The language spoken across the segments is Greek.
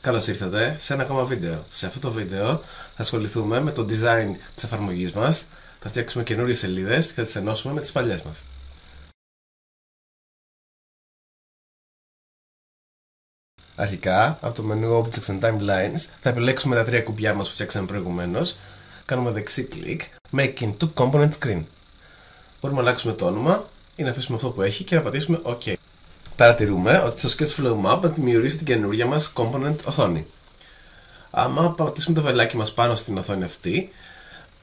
Καλώς ήρθατε σε ένα ακόμα βίντεο. Σε αυτό το βίντεο θα ασχοληθούμε με το design της εφαρμογής μας, θα φτιάξουμε καινούριες σελίδες και θα τις ενώσουμε με τις παλιές μας. Αρχικά, από το μενού Objects and Timelines θα επιλέξουμε τα τρία κουμπιά μας που φτιάξαμε προηγουμένως, κάνουμε δεξί κλικ, Making to Component Screen. Μπορούμε να αλλάξουμε το όνομα ή να αφήσουμε αυτό που έχει και να πατήσουμε OK. Παρατηρούμε ότι στο Sketchflow Map μας δημιουργήσει την καινούργια μας component οθόνη. Άμα πατήσουμε το βελάκι μας πάνω στην οθόνη αυτή,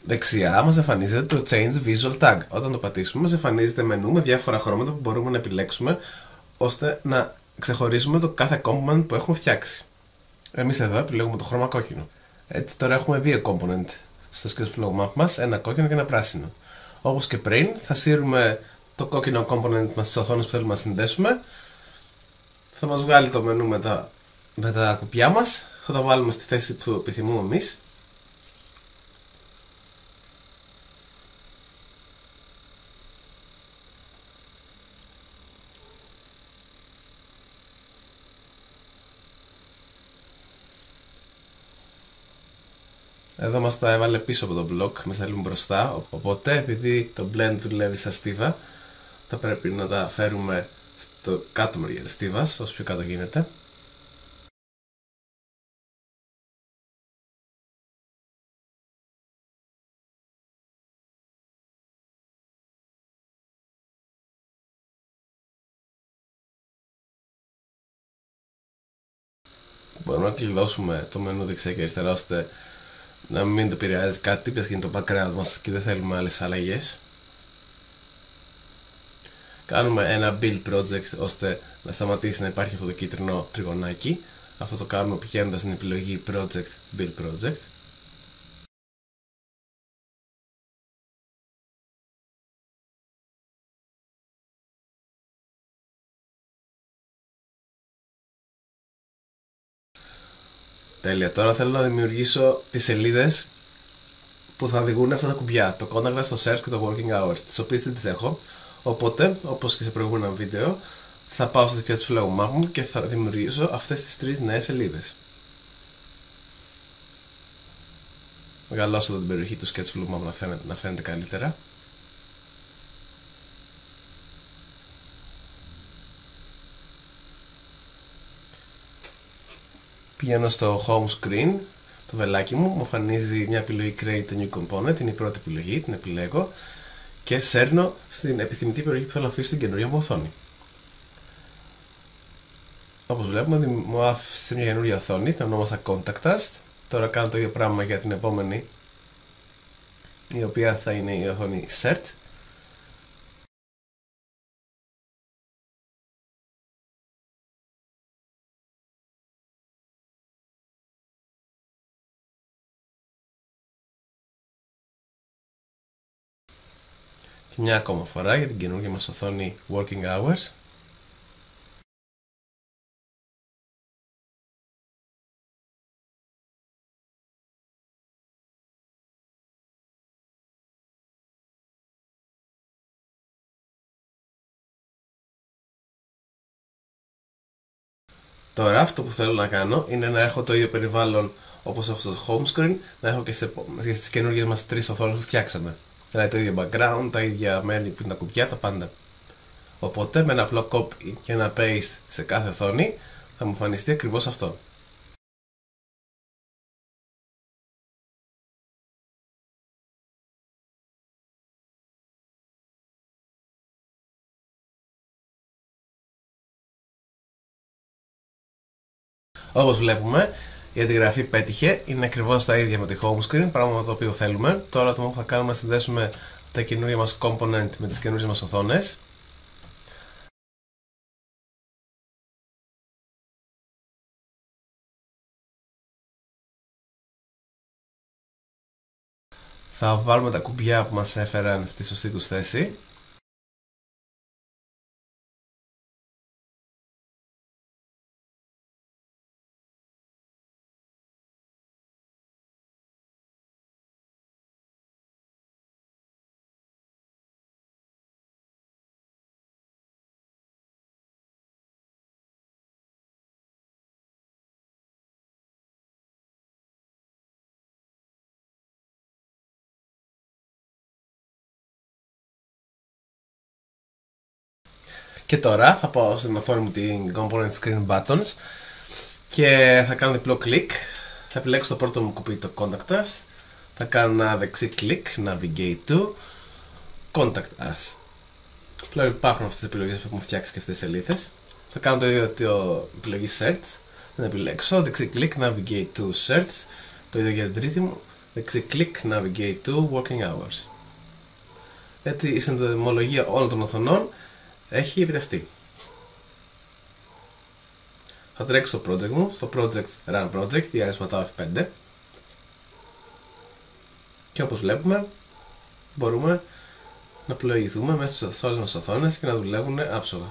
δεξιά μας εμφανίζεται το Change Visual Tag. Όταν το πατήσουμε μας εμφανίζεται μενού με διάφορα χρώματα που μπορούμε να επιλέξουμε ώστε να ξεχωρίζουμε το κάθε component που έχουμε φτιάξει. Εμείς εδώ επιλέγουμε το χρώμα κόκκινο. Έτσι τώρα έχουμε δύο component στο Sketchflow Map μας, ένα κόκκινο και ένα πράσινο. Όπως και πριν θα σύρουμε το κόκκινο component μας στις οθόνες που θέλουμε να συνδέσουμε. Θα μας βγάλει το μενού με τα κουπιά μας, θα τα βάλουμε στη θέση που επιθυμούμε εμείς. Εδώ μας τα έβαλε πίσω από το block, μας τα λέμε μπροστά, οπότε επειδή το blend δουλεύει σαν στίβα θα πρέπει να τα φέρουμε στο κάτω μεριά της στίβας, όσο πιο κάτω γίνεται. Μπορούμε να κλειδώσουμε το μενού δεξιά και αριστερά ώστε να μην το επηρεάζει κάτι, πες και είναι το background μας και δεν θέλουμε άλλες αλλαγές. Κάνουμε ένα build project ώστε να σταματήσει να υπάρχει αυτό το κίτρινο τριγωνάκι. Αυτό το κάνουμε πηγαίνοντας στην επιλογή project, build project. Τέλεια, τώρα θέλω να δημιουργήσω τις σελίδες που θα οδηγούν αυτά τα κουμπιά, το contact, το search και το working hours, τις οποίες δεν τις έχω. Οπότε, όπως και σε προηγούμενα βίντεο, θα πάω στο Sketchflow Map μου και θα δημιουργήσω αυτές τις τρεις νέες σελίδες. Μεγαλώσω εδώ την περιοχή του Sketchflow Map να φαίνεται καλύτερα. Πηγαίνω στο home screen, το βελάκι μου εμφανίζει μια επιλογή Create a new component, είναι η πρώτη επιλογή, την επιλέγω και σέρνω στην επιθυμητή περιοχή που θέλω να αφήσω στην καινούργια μου οθόνη. Όπως βλέπουμε μου άφησε μια καινούργια οθόνη, την ονόμασα Contact Us. Τώρα κάνω το ίδιο πράγμα για την επόμενη, η οποία θα είναι η οθόνη Search. Και μια ακόμα φορά για την καινούργια μας οθόνη Working Hours. Τώρα αυτό που θέλω να κάνω είναι να έχω το ίδιο περιβάλλον όπως έχω στο home screen, να έχω και στις καινούργιες μας τρεις οθόνες που φτιάξαμε. Δηλαδή το ίδιο background, τα ίδια μέρη που είναι τα κουμπιά, τα πάντα. Οπότε με ένα απλό copy και ένα paste σε κάθε οθόνη θα μου εμφανιστεί ακριβώς αυτό. Όπως βλέπουμε, η αντιγραφή πέτυχε, είναι ακριβώς τα ίδια με τη home screen, πράγμα το οποίο θέλουμε. Τώρα το μόνο που θα κάνουμε είναι να συνδέσουμε τα καινούργια μας component με τις καινούργιες μας οθόνες. Θα βάλουμε τα κουμπιά που μας έφεραν στη σωστή τους θέση. Και τώρα θα πάω στην οθόνη μου την Component Screen Buttons και θα κάνω διπλό κλικ. Θα επιλέξω το πρώτο μου κουμπί, το Contact Us. Θα κάνω ένα δεξί κλικ, Navigate to Contact Us. Πλέον υπάρχουν αυτές τις επιλογές που έχουμε φτιάξει και αυτές τις σελίδες. Θα κάνω το ίδιο το επιλογή Search. Θα επιλέξω δεξί κλικ, Navigate to Search. Το ίδιο για την τρίτη μου. Δεξί κλικ, Navigate to Working Hours. Έτσι η συνδεμολογία όλων των οθονών έχει επιτευχθεί. Θα τρέξω στο project μου, στο project Run Project, διαρρησματάω F5 και όπως βλέπουμε μπορούμε να πλοηγηθούμε μέσα σε όλες τις οθόνες και να δουλεύουν άψογα.